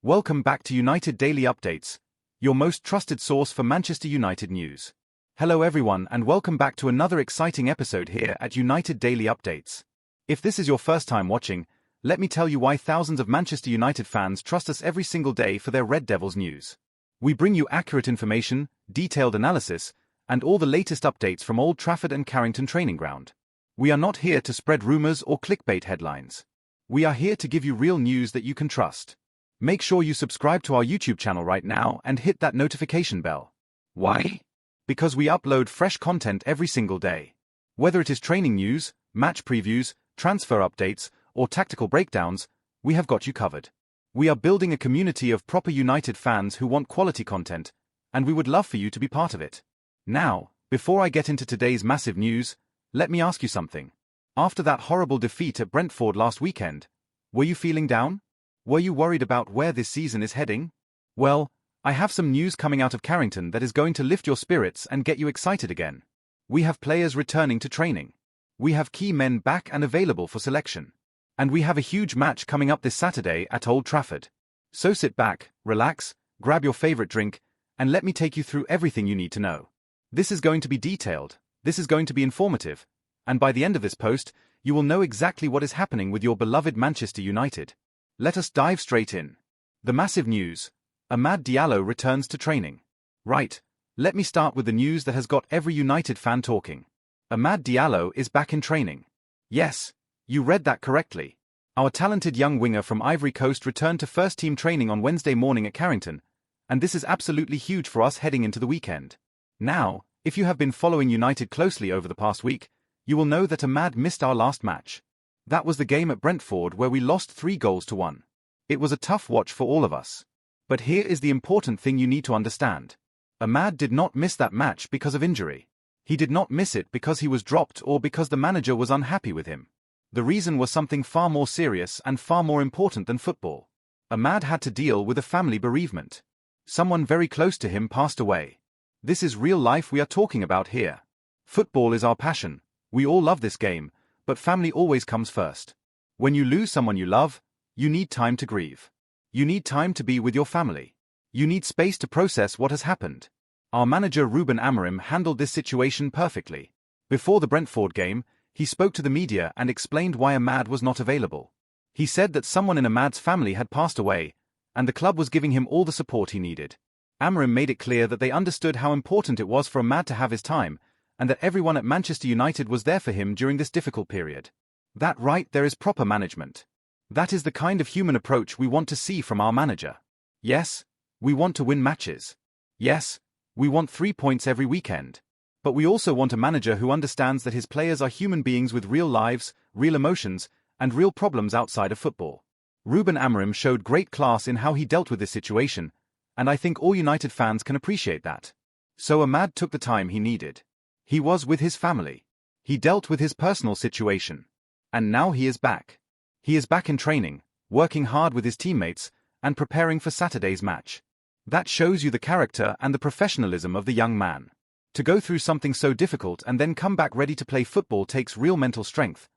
Welcome back to United Daily Updates, your most trusted source for Manchester United news. Hello everyone and welcome back to another exciting episode here at United Daily Updates. If this is your first time watching, let me tell you why thousands of Manchester United fans trust us every single day for their Red Devils news. We bring you accurate information, detailed analysis, and all the latest updates from Old Trafford and Carrington training ground. We are not here to spread rumours or clickbait headlines. We are here to give you real news that you can trust. Make sure you subscribe to our YouTube channel right now and hit that notification bell. Why? Because we upload fresh content every single day. Whether it is training news, match previews, transfer updates, or tactical breakdowns, we have got you covered. We are building a community of proper United fans who want quality content, and we would love for you to be part of it. Now, before I get into today's massive news, let me ask you something. After that horrible defeat at Brentford last weekend, were you feeling down? Were you worried about where this season is heading? Well, I have some news coming out of Carrington that is going to lift your spirits and get you excited again. We have players returning to training. We have key men back and available for selection. And we have a huge match coming up this Saturday at Old Trafford. So sit back, relax, grab your favorite drink, and let me take you through everything you need to know. This is going to be detailed, this is going to be informative, and by the end of this post, you will know exactly what is happening with your beloved Manchester United. Let us dive straight in. The massive news. Amad Diallo returns to training. Right, let me start with the news that has got every United fan talking. Amad Diallo is back in training. Yes, you read that correctly. Our talented young winger from Ivory Coast returned to first-team training on Wednesday morning at Carrington, and this is absolutely huge for us heading into the weekend. Now, if you have been following United closely over the past week, you will know that Amad missed our last match. That was the game at Brentford where we lost 3-1. It was a tough watch for all of us. But here is the important thing you need to understand. Amad did not miss that match because of injury. He did not miss it because he was dropped or because the manager was unhappy with him. The reason was something far more serious and far more important than football. Amad had to deal with a family bereavement. Someone very close to him passed away. This is real life we are talking about here. Football is our passion. We all love this game, but family always comes first. When you lose someone you love, you need time to grieve. You need time to be with your family. You need space to process what has happened. Our manager Ruben Amorim handled this situation perfectly. Before the Brentford game, he spoke to the media and explained why Amad was not available. He said that someone in Amad's family had passed away, and the club was giving him all the support he needed. Amorim made it clear that they understood how important it was for Amad to have his time, and that everyone at Manchester United was there for him during this difficult period. That right there is proper management. That is the kind of human approach we want to see from our manager. Yes, we want to win matches. Yes, we want 3 points every weekend. But we also want a manager who understands that his players are human beings with real lives, real emotions, and real problems outside of football. Ruben Amorim showed great class in how he dealt with this situation, and I think all United fans can appreciate that. So Amad took the time he needed. He was with his family. He dealt with his personal situation. And now he is back. He is back in training, working hard with his teammates, and preparing for Saturday's match. That shows you the character and the professionalism of the young man. To go through something so difficult and then come back ready to play football takes real mental strength.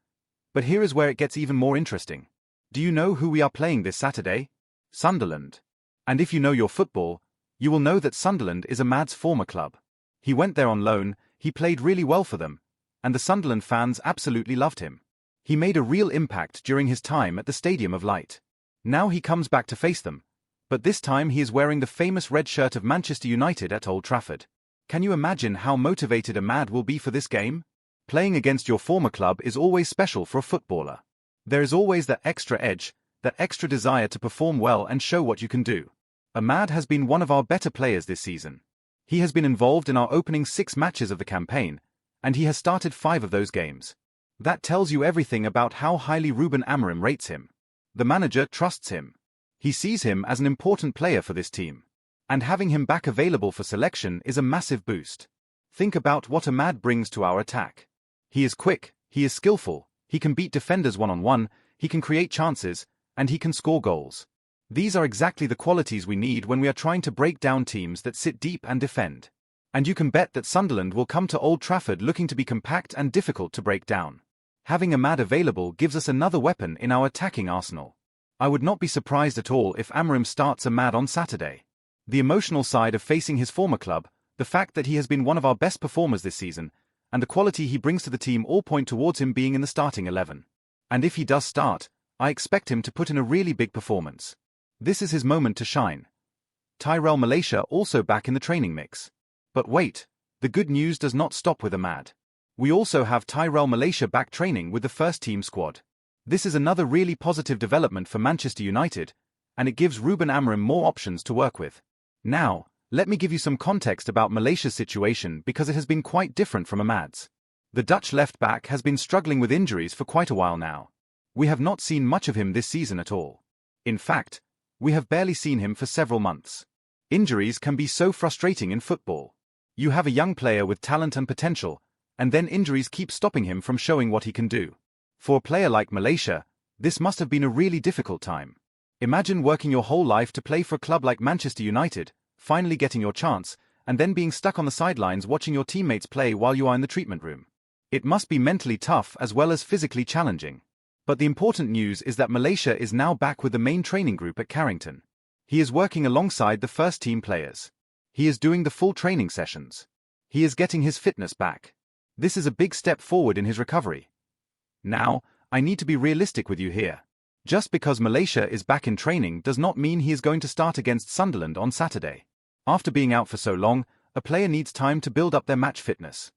But here is where it gets even more interesting. Do you know who we are playing this Saturday? Sunderland. And if you know your football, you will know that Sunderland is Amad's former club. He went there on loan, he played really well for them, and the Sunderland fans absolutely loved him. He made a real impact during his time at the Stadium of Light. Now he comes back to face them, but this time he is wearing the famous red shirt of Manchester United at Old Trafford. Can you imagine how motivated Amad will be for this game? Playing against your former club is always special for a footballer. There is always that extra edge, that extra desire to perform well and show what you can do. Amad has been one of our better players this season. He has been involved in our opening 6 matches of the campaign, and he has started 5 of those games. That tells you everything about how highly Ruben Amorim rates him. The manager trusts him. He sees him as an important player for this team. And having him back available for selection is a massive boost. Think about what Amad brings to our attack. He is quick, he is skillful, he can beat defenders one-on-one, he can create chances, and he can score goals. These are exactly the qualities we need when we are trying to break down teams that sit deep and defend. And you can bet that Sunderland will come to Old Trafford looking to be compact and difficult to break down. Having Amad available gives us another weapon in our attacking arsenal. I would not be surprised at all if Amorim starts Ahmad on Saturday. The emotional side of facing his former club, the fact that he has been one of our best performers this season, and the quality he brings to the team all point towards him being in the starting 11. And if he does start, I expect him to put in a really big performance. This is his moment to shine. Tyrell Malacia also back in the training mix. But wait, the good news does not stop with Ahmad. We also have Tyrell Malacia back training with the first team squad. This is another really positive development for Manchester United, and it gives Ruben Amorim more options to work with. Now, let me give you some context about Malacia's situation because it has been quite different from Ahmad's. The Dutch left-back has been struggling with injuries for quite a while now. We have not seen much of him this season at all. In fact, we have barely seen him for several months. Injuries can be so frustrating in football. You have a young player with talent and potential, and then injuries keep stopping him from showing what he can do. For a player like Malacia, this must have been a really difficult time. Imagine working your whole life to play for a club like Manchester United, finally getting your chance, and then being stuck on the sidelines watching your teammates play while you are in the treatment room. It must be mentally tough as well as physically challenging. But the important news is that Malacia is now back with the main training group at Carrington. He is working alongside the first team players. He is doing the full training sessions. He is getting his fitness back. This is a big step forward in his recovery. Now, I need to be realistic with you here. Just because Malacia is back in training does not mean he is going to start against Sunderland on Saturday. After being out for so long, a player needs time to build up their match fitness.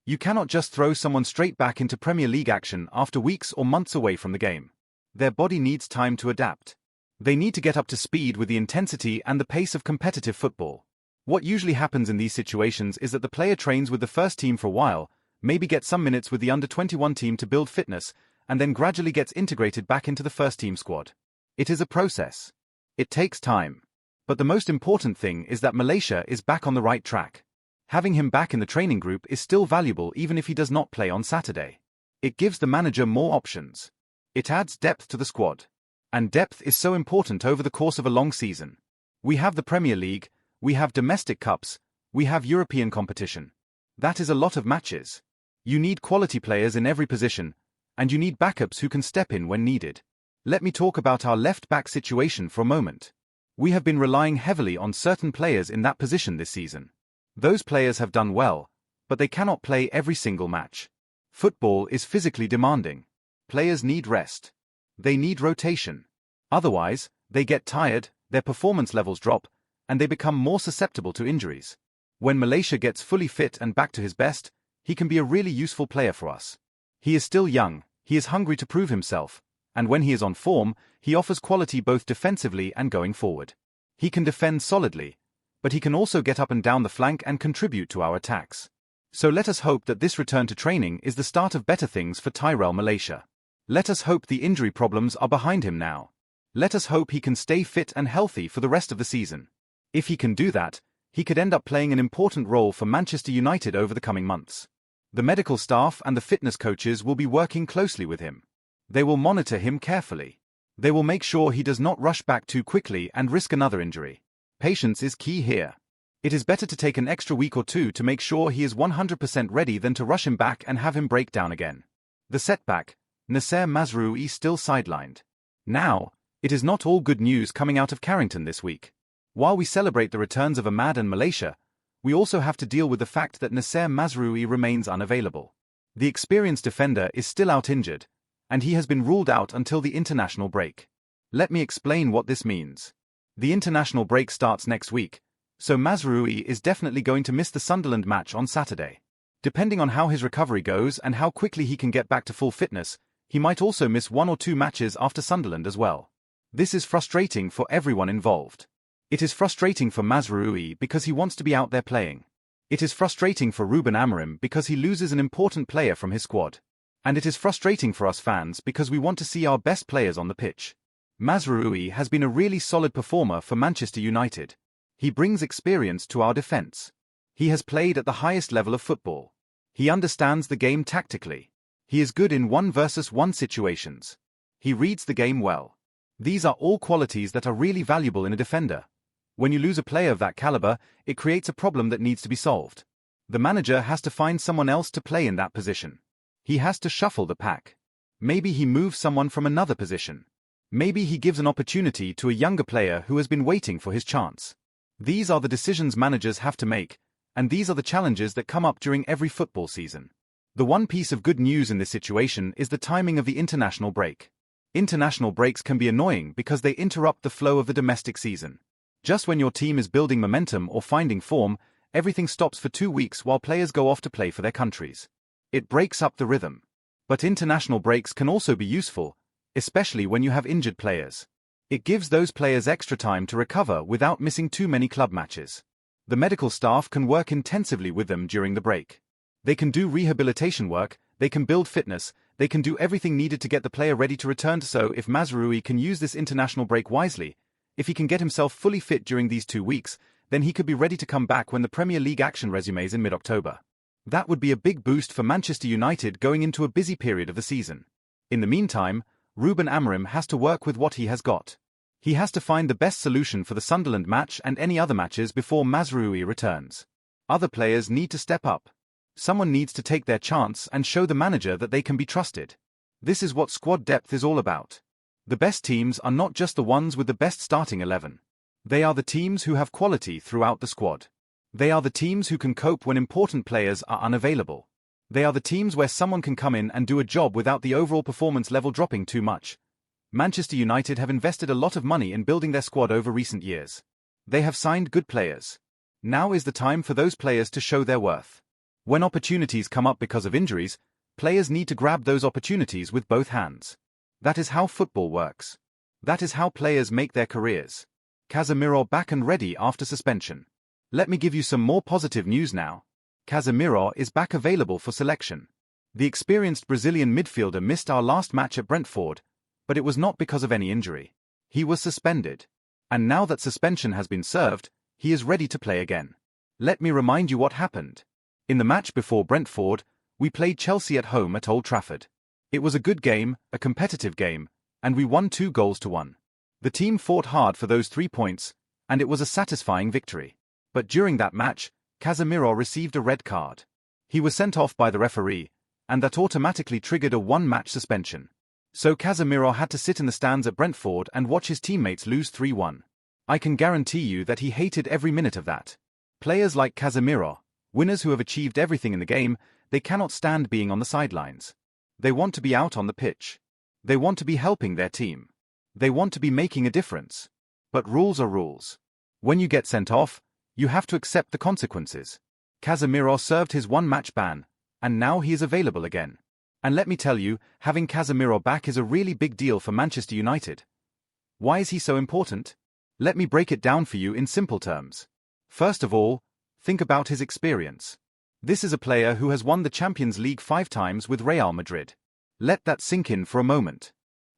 You cannot just throw someone straight back into Premier League action after weeks or months away from the game. Their body needs time to adapt. They need to get up to speed with the intensity and the pace of competitive football. What usually happens in these situations is that the player trains with the first team for a while, maybe gets some minutes with the under-21 team to build fitness, and then gradually gets integrated back into the first team squad. It is a process. It takes time. But the most important thing is that Malacia is back on the right track. Having him back in the training group is still valuable even if he does not play on Saturday. It gives the manager more options. It adds depth to the squad. And depth is so important over the course of a long season. We have the Premier League, we have domestic cups, we have European competition. That is a lot of matches. You need quality players in every position, and you need backups who can step in when needed. Let me talk about our left-back situation for a moment. We have been relying heavily on certain players in that position this season. Those players have done well, but they cannot play every single match. Football is physically demanding. Players need rest. They need rotation. Otherwise, they get tired, their performance levels drop, and they become more susceptible to injuries. When Malacia gets fully fit and back to his best, he can be a really useful player for us. He is still young, he is hungry to prove himself, and when he is on form, he offers quality both defensively and going forward. He can defend solidly, but he can also get up and down the flank and contribute to our attacks. So let us hope that this return to training is the start of better things for Tyrell Malacia. Let us hope the injury problems are behind him now. Let us hope he can stay fit and healthy for the rest of the season. If he can do that, he could end up playing an important role for Manchester United over the coming months. The medical staff and the fitness coaches will be working closely with him. They will monitor him carefully. They will make sure he does not rush back too quickly and risk another injury. Patience is key here. It is better to take an extra week or two to make sure he is 100% ready than to rush him back and have him break down again. The setback, Noussair Mazraoui still sidelined. Now, it is not all good news coming out of Carrington this week. While we celebrate the returns of Ahmad and Malacia, we also have to deal with the fact that Noussair Mazraoui remains unavailable. The experienced defender is still out injured, and he has been ruled out until the international break. Let me explain what this means. The international break starts next week, so Mazraoui is definitely going to miss the Sunderland match on Saturday. Depending on how his recovery goes and how quickly he can get back to full fitness, he might also miss 1 or 2 matches after Sunderland as well. This is frustrating for everyone involved. It is frustrating for Mazraoui because he wants to be out there playing. It is frustrating for Ruben Amorim because he loses an important player from his squad. And it is frustrating for us fans because we want to see our best players on the pitch. Mazraoui has been a really solid performer for Manchester United. He brings experience to our defence. He has played at the highest level of football. He understands the game tactically. He is good in 1-versus-1 situations. He reads the game well. These are all qualities that are really valuable in a defender. When you lose a player of that caliber, it creates a problem that needs to be solved. The manager has to find someone else to play in that position. He has to shuffle the pack. Maybe he moves someone from another position. Maybe he gives an opportunity to a younger player who has been waiting for his chance. These are the decisions managers have to make, and these are the challenges that come up during every football season. The one piece of good news in this situation is the timing of the international break. International breaks can be annoying because they interrupt the flow of the domestic season. Just when your team is building momentum or finding form, everything stops for 2 weeks while players go off to play for their countries. It breaks up the rhythm. But international breaks can also be useful, especially when you have injured players. It gives those players extra time to recover without missing too many club matches. The medical staff can work intensively with them during the break. They can do rehabilitation work, they can build fitness, they can do everything needed to get the player ready to return. So if Mazraoui can use this international break wisely, if he can get himself fully fit during these 2 weeks, then he could be ready to come back when the Premier League action resumes in mid-October. That would be a big boost for Manchester United going into a busy period of the season. In the meantime, Ruben Amorim has to work with what he has got. He has to find the best solution for the Sunderland match and any other matches before Mazraoui returns. Other players need to step up. Someone needs to take their chance and show the manager that they can be trusted. This is what squad depth is all about. The best teams are not just the ones with the best starting 11. They are the teams who have quality throughout the squad. They are the teams who can cope when important players are unavailable. They are the teams where someone can come in and do a job without the overall performance level dropping too much. Manchester United have invested a lot of money in building their squad over recent years. They have signed good players. Now is the time for those players to show their worth. When opportunities come up because of injuries, players need to grab those opportunities with both hands. That is how football works. That is how players make their careers. Casemiro back and ready after suspension. Let me give you some more positive news now. Casemiro is back available for selection. The experienced Brazilian midfielder missed our last match at Brentford, but it was not because of any injury. He was suspended. And now that suspension has been served, he is ready to play again. Let me remind you what happened. In the match before Brentford, we played Chelsea at home at Old Trafford. It was a good game, a competitive game, and we won 2-1. The team fought hard for those 3 points, and it was a satisfying victory. But during that match, Casemiro received a red card. He was sent off by the referee, and that automatically triggered a 1-match suspension. So Casemiro had to sit in the stands at Brentford and watch his teammates lose 3-1. I can guarantee you that he hated every minute of that. Players like Casemiro, winners who have achieved everything in the game, they cannot stand being on the sidelines. They want to be out on the pitch. They want to be helping their team. They want to be making a difference. But rules are rules. When you get sent off, you have to accept the consequences. Casemiro served his 1-match ban, and now he is available again. And let me tell you, having Casemiro back is a really big deal for Manchester United. Why is he so important? Let me break it down for you in simple terms. First of all, think about his experience. This is a player who has won the Champions League 5 times with Real Madrid. Let that sink in for a moment.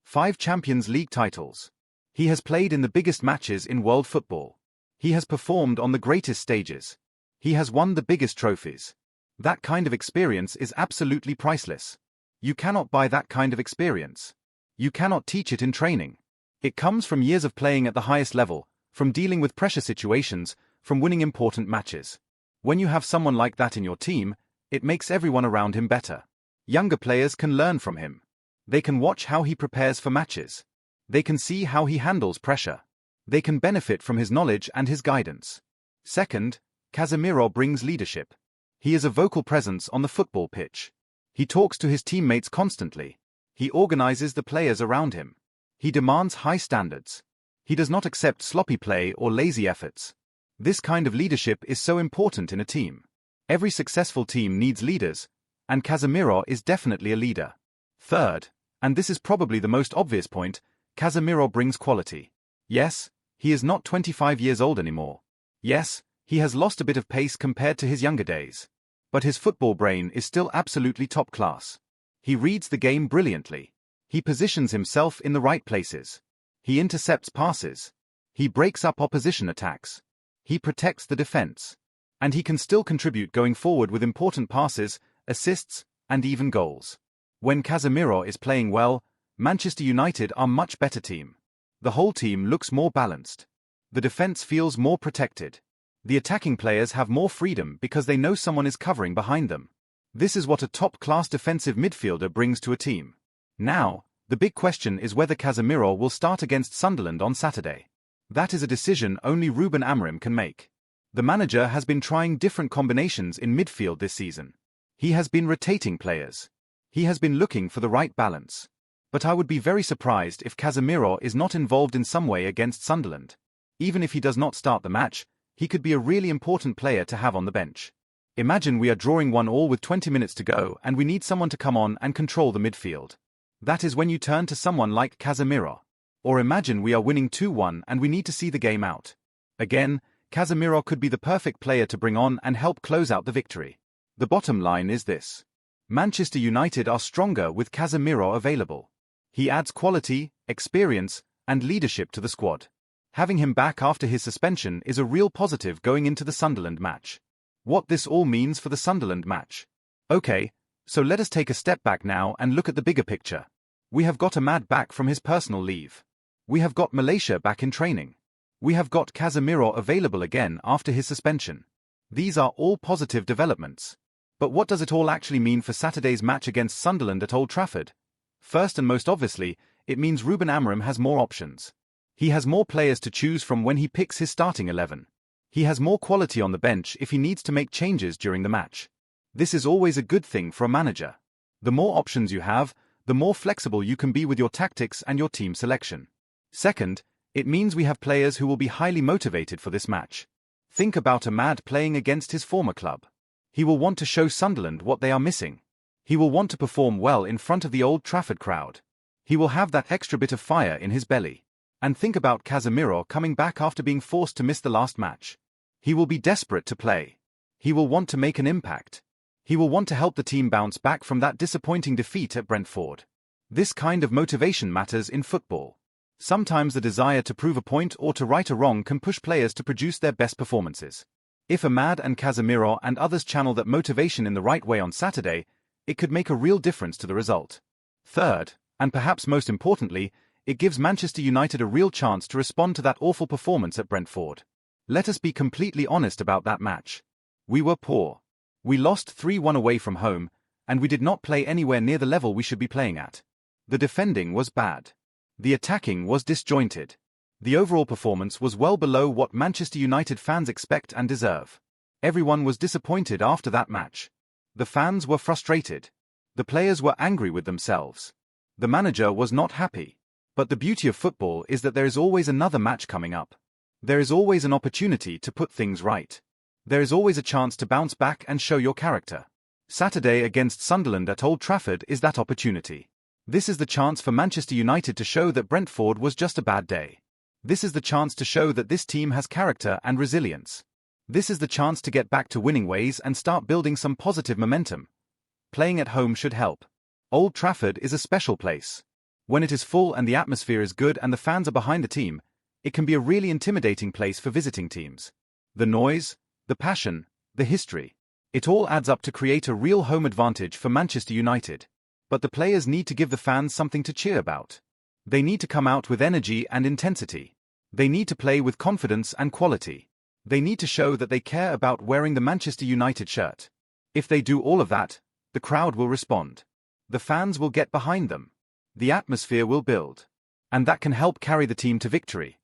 5 Champions League titles. He has played in the biggest matches in world football. He has performed on the greatest stages. He has won the biggest trophies. That kind of experience is absolutely priceless. You cannot buy that kind of experience. You cannot teach it in training. It comes from years of playing at the highest level, from dealing with pressure situations, from winning important matches. When you have someone like that in your team, it makes everyone around him better. Younger players can learn from him. They can watch how he prepares for matches. They can see how he handles pressure. They can benefit from his knowledge and his guidance. Second, Casemiro brings leadership. He is a vocal presence on the football pitch. He talks to his teammates constantly. He organizes the players around him. He demands high standards. He does not accept sloppy play or lazy efforts. This kind of leadership is so important in a team. Every successful team needs leaders, and Casemiro is definitely a leader. Third, and this is probably the most obvious point, Casemiro brings quality. Yes, he is not 25 years old anymore. Yes, he has lost a bit of pace compared to his younger days. But his football brain is still absolutely top class. He reads the game brilliantly. He positions himself in the right places. He intercepts passes. He breaks up opposition attacks. He protects the defense. And he can still contribute going forward with important passes, assists, and even goals. When Casemiro is playing well, Manchester United are a much better team. The whole team looks more balanced. The defense feels more protected. The attacking players have more freedom because they know someone is covering behind them. This is what a top-class defensive midfielder brings to a team. Now, The big question is whether Casemiro will start against Sunderland on Saturday. That is a decision only Ruben Amorim can make. The manager has been trying different combinations in midfield this season. He has been rotating players. He has been looking for the right balance. But I would be very surprised if Casemiro is not involved in some way against Sunderland. Even if he does not start the match, he could be a really important player to have on the bench. Imagine we are drawing 1-1 with 20 minutes to go and we need someone to come on and control the midfield. That is when you turn to someone like Casemiro. Or imagine we are winning 2-1 and we need to see the game out. Again, Casemiro could be the perfect player to bring on and help close out the victory. The bottom line is this. Manchester United are stronger with Casemiro available. He adds quality, experience, and leadership to the squad. Having him back after his suspension is a real positive going into the Sunderland match. What this all means for the Sunderland match. Okay, so let us take a step back now and look at the bigger picture. We have got Ahmad back from his personal leave. We have got Malacia back in training. We have got Casemiro available again after his suspension. These are all positive developments. But what does it all actually mean for Saturday's match against Sunderland at Old Trafford? First and most obviously, it means Ruben Amorim has more options. He has more players to choose from when he picks his starting 11. He has more quality on the bench if he needs to make changes during the match. This is always a good thing for a manager. The more options you have, the more flexible you can be with your tactics and your team selection. Second, it means we have players who will be highly motivated for this match. Think about Ahmad playing against his former club. He will want to show Sunderland what they are missing. He will want to perform well in front of the Old Trafford crowd. He will have that extra bit of fire in his belly. And think about Casemiro coming back after being forced to miss the last match. He will be desperate to play. He will want to make an impact. He will want to help the team bounce back from that disappointing defeat at Brentford. This kind of motivation matters in football. Sometimes the desire to prove a point or to right a wrong can push players to produce their best performances. If Ahmad and Casemiro and others channel that motivation in the right way on Saturday, it could make a real difference to the result. Third, and perhaps most importantly, it gives Manchester United a real chance to respond to that awful performance at Brentford. Let us be completely honest about that match. We were poor. We lost 3-1 away from home, and we did not play anywhere near the level we should be playing at. The defending was bad. The attacking was disjointed. The overall performance was well below what Manchester United fans expect and deserve. Everyone was disappointed after that match. The fans were frustrated. The players were angry with themselves. The manager was not happy. But the beauty of football is that there is always another match coming up. There is always an opportunity to put things right. There is always a chance to bounce back and show your character. Saturday against Sunderland at Old Trafford is that opportunity. This is the chance for Manchester United to show that Brentford was just a bad day. This is the chance to show that this team has character and resilience. This is the chance to get back to winning ways and start building some positive momentum. Playing at home should help. Old Trafford is a special place. When it is full and the atmosphere is good and the fans are behind the team, it can be a really intimidating place for visiting teams. The noise, the passion, the history. It all adds up to create a real home advantage for Manchester United. But the players need to give the fans something to cheer about. They need to come out with energy and intensity. They need to play with confidence and quality. They need to show that they care about wearing the Manchester United shirt. If they do all of that, the crowd will respond. The fans will get behind them. The atmosphere will build. And that can help carry the team to victory.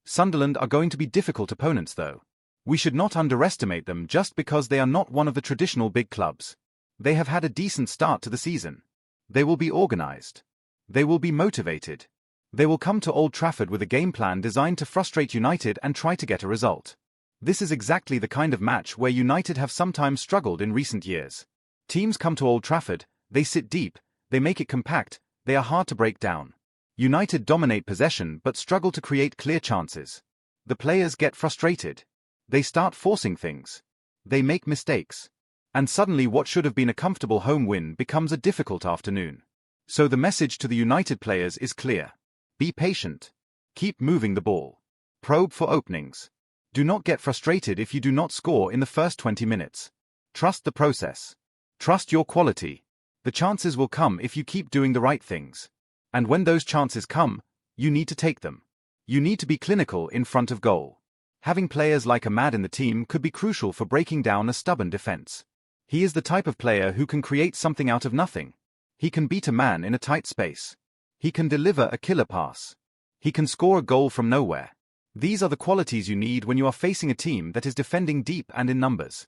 Sunderland are going to be difficult opponents though. We should not underestimate them just because they are not one of the traditional big clubs. They have had a decent start to the season. They will be organised. They will be motivated. They will come to Old Trafford with a game plan designed to frustrate United and try to get a result. This is exactly the kind of match where United have sometimes struggled in recent years. Teams come to Old Trafford, they sit deep, they make it compact, they are hard to break down. United dominate possession but struggle to create clear chances. The players get frustrated. They start forcing things. They make mistakes. And suddenly what should have been a comfortable home win becomes a difficult afternoon. So the message to the United players is clear. Be patient. Keep moving the ball. Probe for openings. Do not get frustrated if you do not score in the first 20 minutes. Trust the process. Trust your quality. The chances will come if you keep doing the right things. And when those chances come, you need to take them. You need to be clinical in front of goal. Having players like Ahmad in the team could be crucial for breaking down a stubborn defense. He is the type of player who can create something out of nothing. He can beat a man in a tight space. He can deliver a killer pass. He can score a goal from nowhere. These are the qualities you need when you are facing a team that is defending deep and in numbers.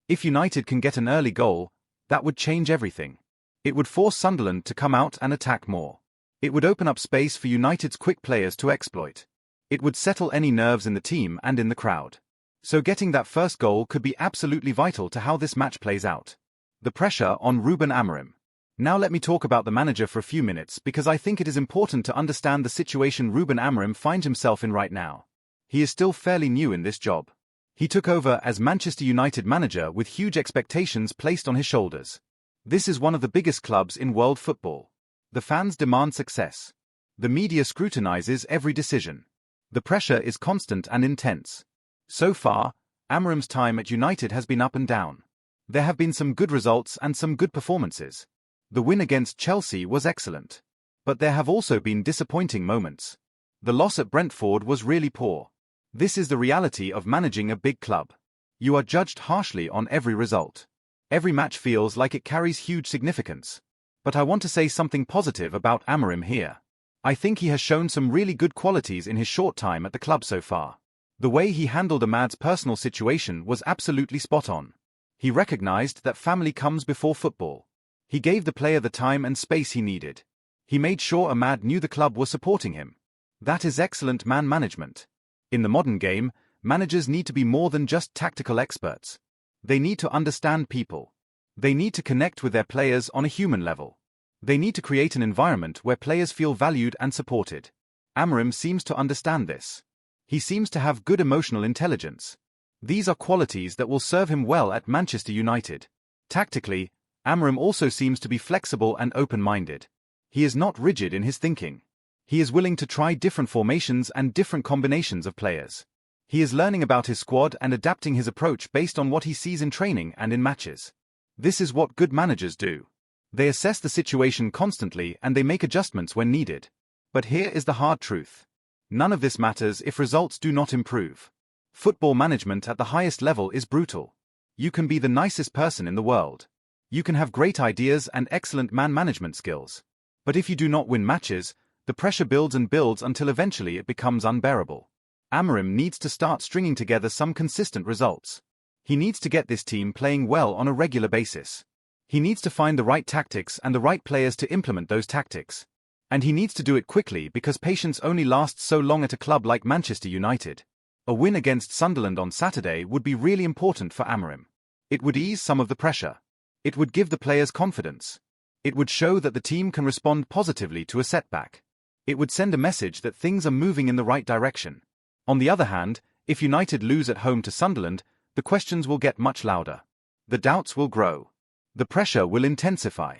If United can get an early goal, that would change everything. It would force Sunderland to come out and attack more. It would open up space for United's quick players to exploit. It would settle any nerves in the team and in the crowd. So getting that first goal could be absolutely vital to how this match plays out. The pressure on Ruben Amorim. Now let me talk about the manager for a few minutes because I think it is important to understand the situation Ruben Amorim finds himself in right now. He is still fairly new in this job. He took over as Manchester United manager with huge expectations placed on his shoulders. This is one of the biggest clubs in world football. The fans demand success. The media scrutinizes every decision. The pressure is constant and intense. So far, Amorim's time at United has been up and down. There have been some good results and some good performances. The win against Chelsea was excellent. But there have also been disappointing moments. The loss at Brentford was really poor. This is the reality of managing a big club. You are judged harshly on every result. Every match feels like it carries huge significance. But I want to say something positive about Amorim here. I think he has shown some really good qualities in his short time at the club so far. The way he handled Ahmad's personal situation was absolutely spot on. He recognized that family comes before football. He gave the player the time and space he needed. He made sure Ahmad knew the club was supporting him. That is excellent man management. In the modern game, managers need to be more than just tactical experts. They need to understand people. They need to connect with their players on a human level. They need to create an environment where players feel valued and supported. Amorim seems to understand this. He seems to have good emotional intelligence. These are qualities that will serve him well at Manchester United. Tactically, Amorim also seems to be flexible and open-minded. He is not rigid in his thinking. He is willing to try different formations and different combinations of players. He is learning about his squad and adapting his approach based on what he sees in training and in matches. This is what good managers do. They assess the situation constantly and they make adjustments when needed. But here is the hard truth. None of this matters if results do not improve. Football management at the highest level is brutal. You can be the nicest person in the world. You can have great ideas and excellent man management skills. But if you do not win matches, the pressure builds and builds until eventually it becomes unbearable. Amorim needs to start stringing together some consistent results. He needs to get this team playing well on a regular basis. He needs to find the right tactics and the right players to implement those tactics. And he needs to do it quickly because patience only lasts so long at a club like Manchester United. A win against Sunderland on Saturday would be really important for Amorim. It would ease some of the pressure. It would give the players confidence. It would show that the team can respond positively to a setback. It would send a message that things are moving in the right direction. On the other hand, if United lose at home to Sunderland, the questions will get much louder. The doubts will grow. The pressure will intensify.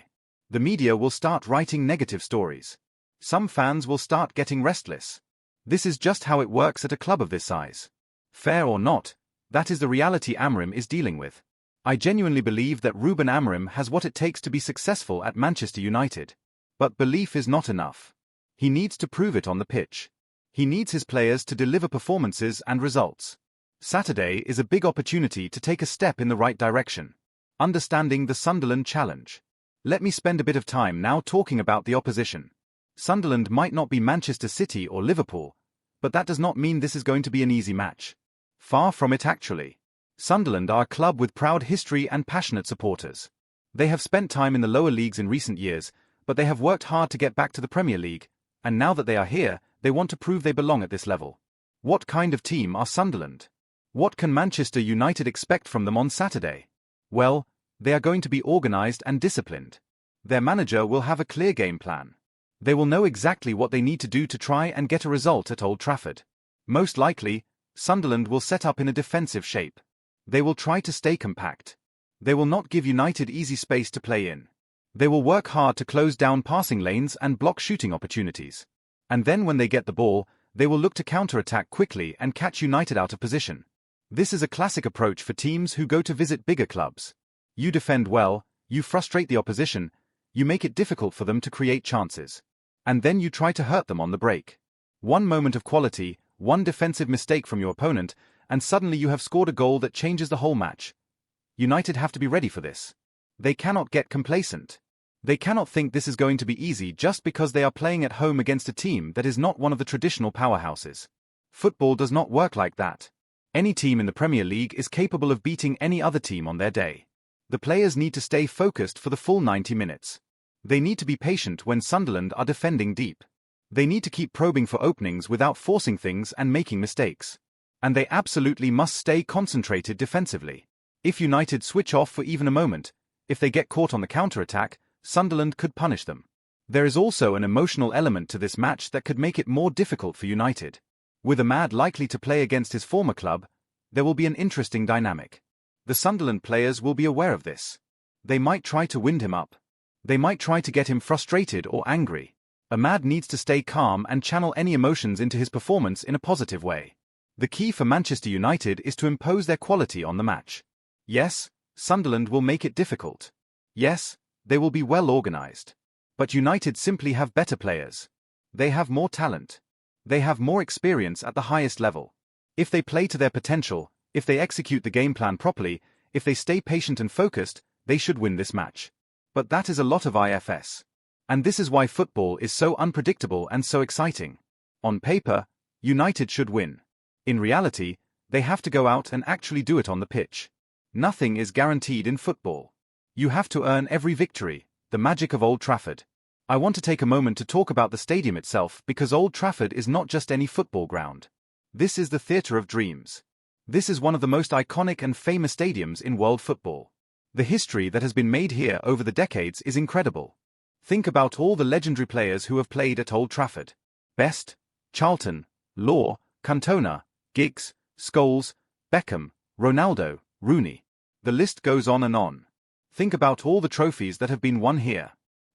The media will start writing negative stories. Some fans will start getting restless. This is just how it works at a club of this size. Fair or not, that is the reality Amorim is dealing with. I genuinely believe that Ruben Amorim has what it takes to be successful at Manchester United. But belief is not enough. He needs to prove it on the pitch. He needs his players to deliver performances and results. Saturday is a big opportunity to take a step in the right direction. Understanding the Sunderland challenge. Let me spend a bit of time now talking about the opposition. Sunderland might not be Manchester City or Liverpool, but that does not mean this is going to be an easy match. Far from it actually. Sunderland are a club with proud history and passionate supporters. They have spent time in the lower leagues in recent years, but they have worked hard to get back to the Premier League, and now that they are here, they want to prove they belong at this level. What kind of team are Sunderland? What can Manchester United expect from them on Saturday? Well, they are going to be organised and disciplined. Their manager will have a clear game plan. They will know exactly what they need to do to try and get a result at Old Trafford. Most likely, Sunderland will set up in a defensive shape. They will try to stay compact. They will not give United easy space to play in. They will work hard to close down passing lanes and block shooting opportunities. And then when they get the ball, they will look to counter-attack quickly and catch United out of position. This is a classic approach for teams who go to visit bigger clubs. You defend well, you frustrate the opposition, you make it difficult for them to create chances. And then you try to hurt them on the break. One moment of quality, one defensive mistake from your opponent, and suddenly you have scored a goal that changes the whole match. United have to be ready for this. They cannot get complacent. They cannot think this is going to be easy just because they are playing at home against a team that is not one of the traditional powerhouses. Football does not work like that. Any team in the Premier League is capable of beating any other team on their day. The players need to stay focused for the full 90 minutes. They need to be patient when Sunderland are defending deep. They need to keep probing for openings without forcing things and making mistakes. And they absolutely must stay concentrated defensively. If United switch off for even a moment, if they get caught on the counter-attack, Sunderland could punish them. There is also an emotional element to this match that could make it more difficult for United. With Ahmad likely to play against his former club, there will be an interesting dynamic. The Sunderland players will be aware of this. They might try to wind him up. They might try to get him frustrated or angry. Ahmad needs to stay calm and channel any emotions into his performance in a positive way. The key for Manchester United is to impose their quality on the match. Yes, Sunderland will make it difficult. Yes, they will be well organised. But United simply have better players. They have more talent. They have more experience at the highest level. If they play to their potential, if they execute the game plan properly, if they stay patient and focused, they should win this match. But that is a lot of ifs. And this is why football is so unpredictable and so exciting. On paper, United should win. In reality, they have to go out and actually do it on the pitch. Nothing is guaranteed in football. You have to earn every victory, the magic of Old Trafford. I want to take a moment to talk about the stadium itself because Old Trafford is not just any football ground. This is the theatre of dreams. This is one of the most iconic and famous stadiums in world football. The history that has been made here over the decades is incredible. Think about all the legendary players who have played at Old Trafford. Best, Charlton, Law, Cantona, Giggs, Scholes, Beckham, Ronaldo, Rooney. The list goes on and on. Think about all the trophies that have been won here.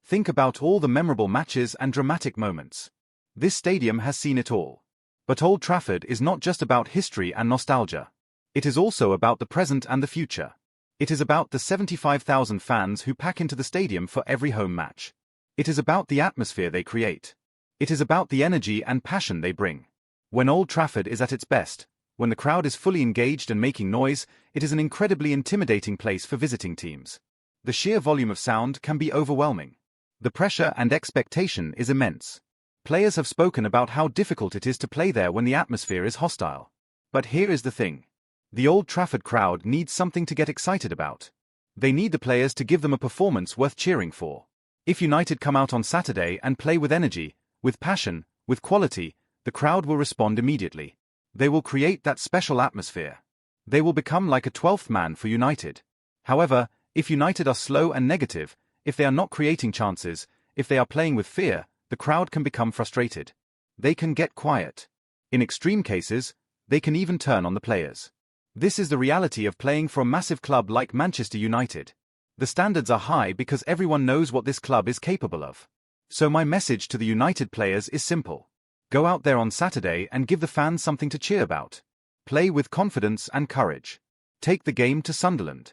Think about all the memorable matches and dramatic moments. This stadium has seen it all. But Old Trafford is not just about history and nostalgia. It is also about the present and the future. It is about the 75,000 fans who pack into the stadium for every home match. It is about the atmosphere they create. It is about the energy and passion they bring. When Old Trafford is at its best, when the crowd is fully engaged and making noise, it is an incredibly intimidating place for visiting teams. The sheer volume of sound can be overwhelming. The pressure and expectation is immense. Players have spoken about how difficult it is to play there when the atmosphere is hostile. But here is the thing. The Old Trafford crowd needs something to get excited about. They need the players to give them a performance worth cheering for. If United come out on Saturday and play with energy, with passion, with quality, the crowd will respond immediately. They will create that special atmosphere. They will become like a 12th man for United. However, if United are slow and negative, if they are not creating chances, if they are playing with fear, the crowd can become frustrated. They can get quiet. In extreme cases, they can even turn on the players. This is the reality of playing for a massive club like Manchester United. The standards are high because everyone knows what this club is capable of. So my message to the United players is simple. Go out there on Saturday and give the fans something to cheer about. Play with confidence and courage. Take the game to Sunderland.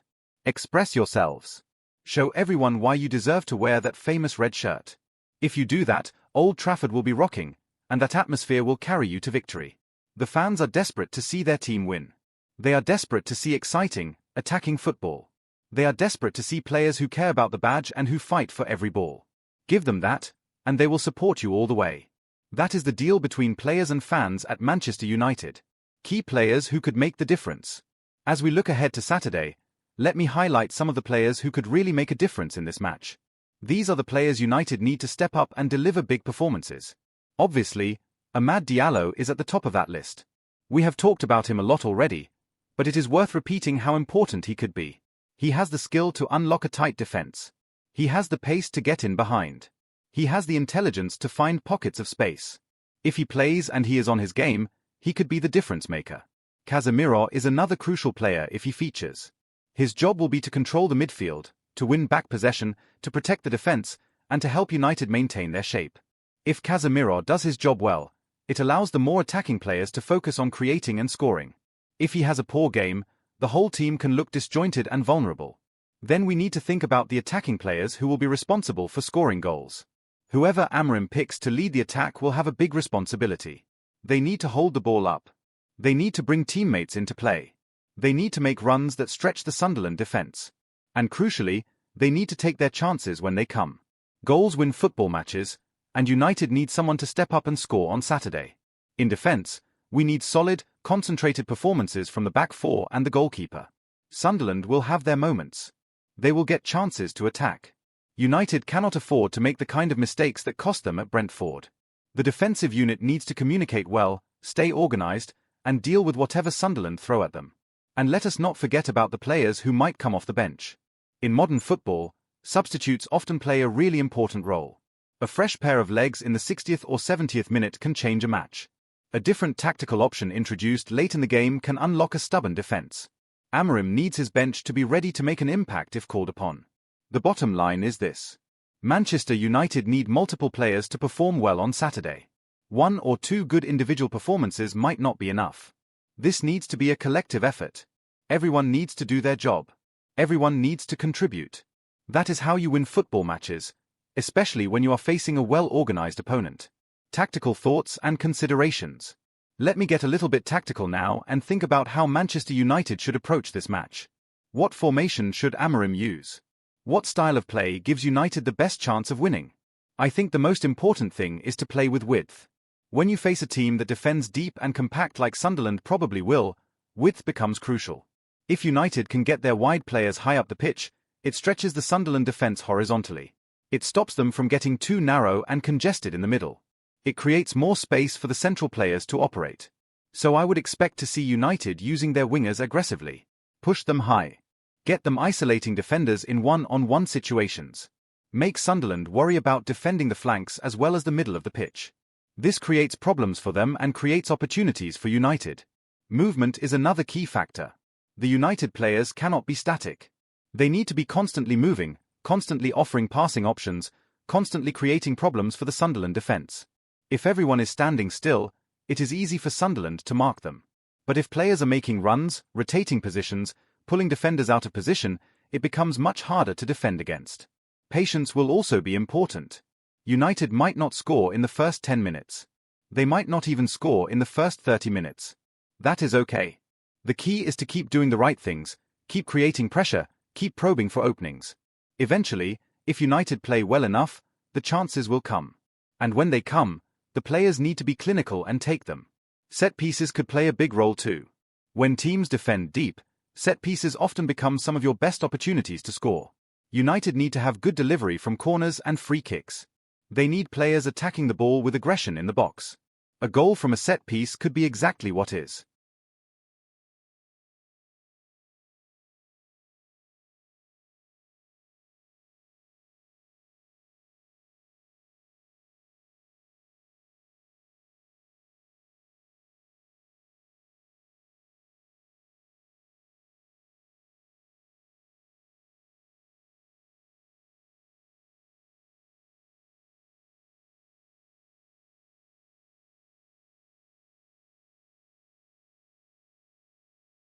Express yourselves. Show everyone why you deserve to wear that famous red shirt. If you do that, Old Trafford will be rocking, and that atmosphere will carry you to victory. The fans are desperate to see their team win. They are desperate to see exciting, attacking football. They are desperate to see players who care about the badge and who fight for every ball. Give them that, and they will support you all the way. That is the deal between players and fans at Manchester United. Key players who could make the difference. As we look ahead to Saturday, let me highlight some of the players who could really make a difference in this match. These are the players United need to step up and deliver big performances. Obviously, Amad Diallo is at the top of that list. We have talked about him a lot already, but it is worth repeating how important he could be. He has the skill to unlock a tight defense. He has the pace to get in behind. He has the intelligence to find pockets of space. If he plays and he is on his game, he could be the difference maker. Casemiro is another crucial player if he features. His job will be to control the midfield, to win back possession, to protect the defense, and to help United maintain their shape. If Casemiro does his job well, it allows the more attacking players to focus on creating and scoring. If he has a poor game, the whole team can look disjointed and vulnerable. Then we need to think about the attacking players who will be responsible for scoring goals. Whoever Amorim picks to lead the attack will have a big responsibility. They need to hold the ball up. They need to bring teammates into play. They need to make runs that stretch the Sunderland defense. And crucially, they need to take their chances when they come. Goals win football matches, and United need someone to step up and score on Saturday. In defence, we need solid, concentrated performances from the back four and the goalkeeper. Sunderland will have their moments. They will get chances to attack. United cannot afford to make the kind of mistakes that cost them at Brentford. The defensive unit needs to communicate well, stay organised, and deal with whatever Sunderland throw at them. And let us not forget about the players who might come off the bench. In modern football, substitutes often play a really important role. A fresh pair of legs in the 60th or 70th minute can change a match. A different tactical option introduced late in the game can unlock a stubborn defence. Amorim needs his bench to be ready to make an impact if called upon. The bottom line is this. Manchester United need multiple players to perform well on Saturday. One or two good individual performances might not be enough. This needs to be a collective effort. Everyone needs to do their job. Everyone needs to contribute. That is how you win football matches, especially when you are facing a well-organised opponent. Tactical thoughts and considerations. Let me get a little bit tactical now and think about how Manchester United should approach this match. What formation should Amorim use? What style of play gives United the best chance of winning? I think the most important thing is to play with width. When you face a team that defends deep and compact like Sunderland probably will, width becomes crucial. If United can get their wide players high up the pitch, it stretches the Sunderland defence horizontally. It stops them from getting too narrow and congested in the middle. It creates more space for the central players to operate. So I would expect to see United using their wingers aggressively. Push them high. Get them isolating defenders in one-on-one situations. Make Sunderland worry about defending the flanks as well as the middle of the pitch. This creates problems for them and creates opportunities for United. Movement is another key factor. The United players cannot be static. They need to be constantly moving, constantly offering passing options, constantly creating problems for the Sunderland defence. If everyone is standing still, it is easy for Sunderland to mark them. But if players are making runs, rotating positions, pulling defenders out of position, it becomes much harder to defend against. Patience will also be important. United might not score in the first 10 minutes. They might not even score in the first 30 minutes. That is okay. The key is to keep doing the right things, keep creating pressure, keep probing for openings. Eventually, if United play well enough, the chances will come. And when they come, the players need to be clinical and take them. Set pieces could play a big role too. When teams defend deep, set pieces often become some of your best opportunities to score. United need to have good delivery from corners and free kicks. They need players attacking the ball with aggression in the box. A goal from a set piece could be exactly what is.